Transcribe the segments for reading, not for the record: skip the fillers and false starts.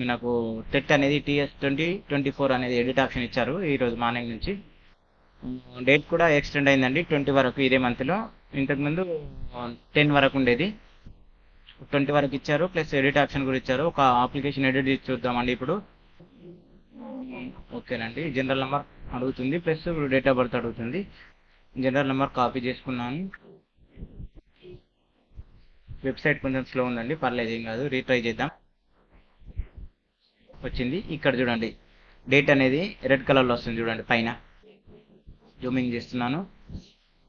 అవుతుంది. నాకు టెట్ అనేది TS2024 అనేది ఎడిట్ ఆప్షన్ ఇచ్చారు ఈరోజు మార్నింగ్ నుంచి. డేట్ కూడా ఎక్స్టెండ్ అయిందండి 20 వరకు ఇదే మంత్లో. ఇంతకుముందు 10 వరకు ఉండేది, 20 వరకు ఇచ్చారు. ప్లస్ ఎడిట్ ఆప్షన్ కూడా ఇచ్చారు. ఒక అప్లికేషన్ ఎడిట్ చేసి చూద్దామండి ఇప్పుడు. ఓకేనండి, జనరల్ నెంబర్ అడుగుతుంది, ప్లస్ డేట్ ఆఫ్ బర్త్ అడుగుతుంది. జనరల్ నెంబర్ కాపీ చేసుకున్నాను. వెబ్సైట్ కొంచెం స్లో ఉందండి, పర్లేదు ఏం కాదు, రీట్రై చేద్దాం. వచ్చింది. ఇక్కడ చూడండి డేట్ అనేది రెడ్ కలర్లో వస్తుంది చూడండి పైన. జూమింగ్ చేస్తున్నాను.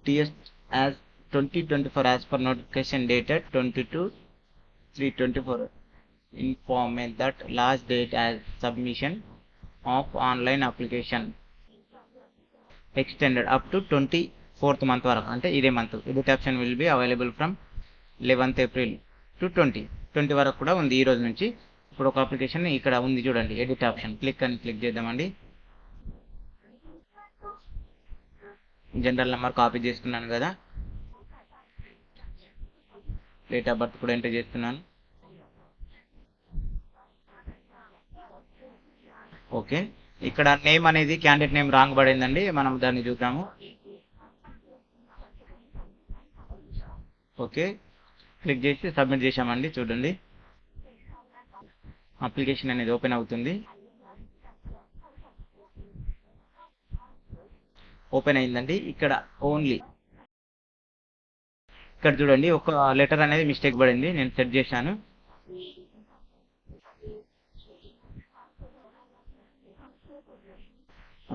TS as 2024 as per notification dated 22/3/24 informed that last date as submission of online application extended up to 24th month వరకు, అంటే ఇదే month. Edit option will be available from 11th April to 20 వరకు కూడా ఉంది ఈ రోజు నుంచి. ఇప్పుడు ఒక అప్లికేషన్ ఇక్కడ ఉంది చూడండి, ఎడిట్ ఆప్షన్ క్లిక్ చేద్దామండి. జనరల్ నెంబర్ కాపీ చేసుకున్నాను కదా, డేట్ ఆఫ్ బర్త్ కూడా ఎంటర్ చేస్తున్నాను. ఓకే, ఇక్కడ నేమ్ అనేది క్యాండిడేట్ నేమ్ రాంగ్ పడిందండి, మనం దాన్ని చూద్దాము. ఓకే, క్లిక్ చేసి సబ్మిట్ చేసామండి. చూడండి అప్లికేషన్ అనేది ఓపెన్ అవుతుంది. ఓపెన్ అయిందండి. ఇక్కడ ఓన్లీ ఇక్కడ చూడండి ఒక లెటర్ అనేది మిస్టేక్ పడింది, నేను సెట్ చేశాను.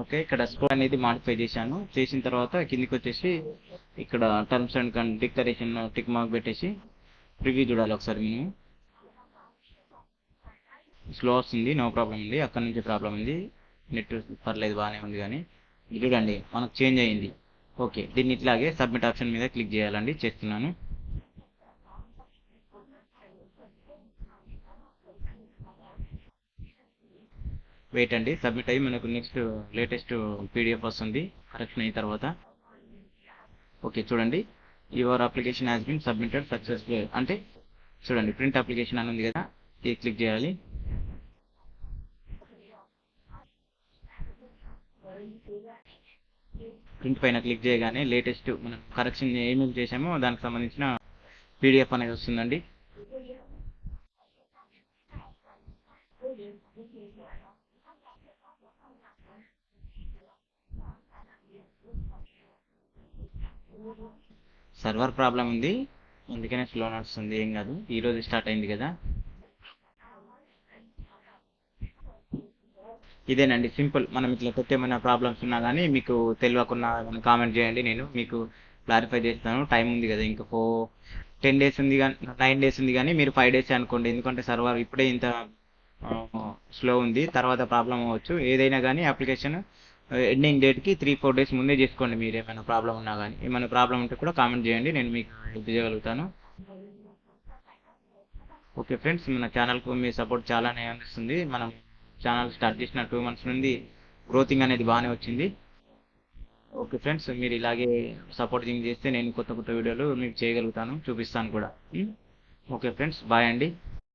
ఓకే, ఇక్కడ స్కోర్ అనేది మాడిఫై చేశాను. చేసిన తర్వాత కిందికి వచ్చేసి ఇక్కడ terms and declaration tick mark పెట్టేసి ప్రివ్యూ చూడాలి ఒకసారి. మేము స్లో వస్తుంది, నో ప్రాబ్లం ఉంది, అక్కడ నుంచి ప్రాబ్లం ఉంది. నెట్ పర్లేదు బాగానే ఉంది, కానీ చూడండి మనకు చేంజ్ అయ్యింది. ఓకే, దీన్ని ఇట్లాగే సబ్మిట్ ఆప్షన్ మీద క్లిక్ చేయాలండి. చేస్తున్నాను. వెయిట్ అండి, సబ్మిట్ అయ్యి మనకు నెక్స్ట్ లేటెస్ట్ PDF వస్తుంది కరెక్షన్ అయిన తర్వాత. ఓకే చూడండి, your application has been submitted successful అంటే చూడండి ప్రింట్ అప్లికేషన్ అని ఉంది కదా, ఇది క్లిక్ చేయాలి. ప్రింట్ పైన క్లిక్ చేయగానే లేటెస్ట్ మనం కరెక్షన్ ఏమేమి చేసామో దానికి సంబంధించిన PDF అనేది వస్తుందండి. సర్వర్ ప్రాబ్లం ఉంది, అందుకనే స్లో నడుస్తుంది, ఏం కాదు, ఈరోజు స్టార్ట్ అయింది కదా. ఇదేనండి సింపుల్. మనం ఇట్లా ఏమైనా ప్రాబ్లమ్స్ ఉన్నా కానీ మీకు తెలియకున్నా కామెంట్ చేయండి, నేను మీకు క్లారిఫై చేస్తాను. టైం ఉంది కదా, ఇంకా 10 days ఉంది కానీ 9 days ఉంది, కానీ మీరు 5 days అనుకోండి, ఎందుకంటే సర్వర్ ఇప్పుడే ఇంత స్లో ఉంది, తర్వాత ప్రాబ్లం అవ్వచ్చు. ఏదైనా కానీ అప్లికేషన్ ఎండింగ్ డేట్కి 3-4 days ముందే చేసుకోండి. మీరు ఏమైనా ప్రాబ్లం ఉన్నా కానీ, ఏమైనా ప్రాబ్లం ఉంటే కూడా కామెంట్ చేయండి, నేను మీకు హెల్ప్ చేయగలుగుతాను. ఓకే ఫ్రెండ్స్, మన ఛానల్కు మీ సపోర్ట్ చాలానే అందిస్తుంది. మనం ఛానల్ స్టార్ట్ చేసిన 2 months నుండి గ్రోతింగ్ అనేది బాగానే వచ్చింది. ఓకే ఫ్రెండ్స్, మీరు ఇలాగే సపోర్టింగ్ చేస్తే నేను కొత్త వీడియోలు మీకు చేయగలుగుతాను, చూపిస్తాను కూడా. ఓకే ఫ్రెండ్స్, బాయ్ అండి.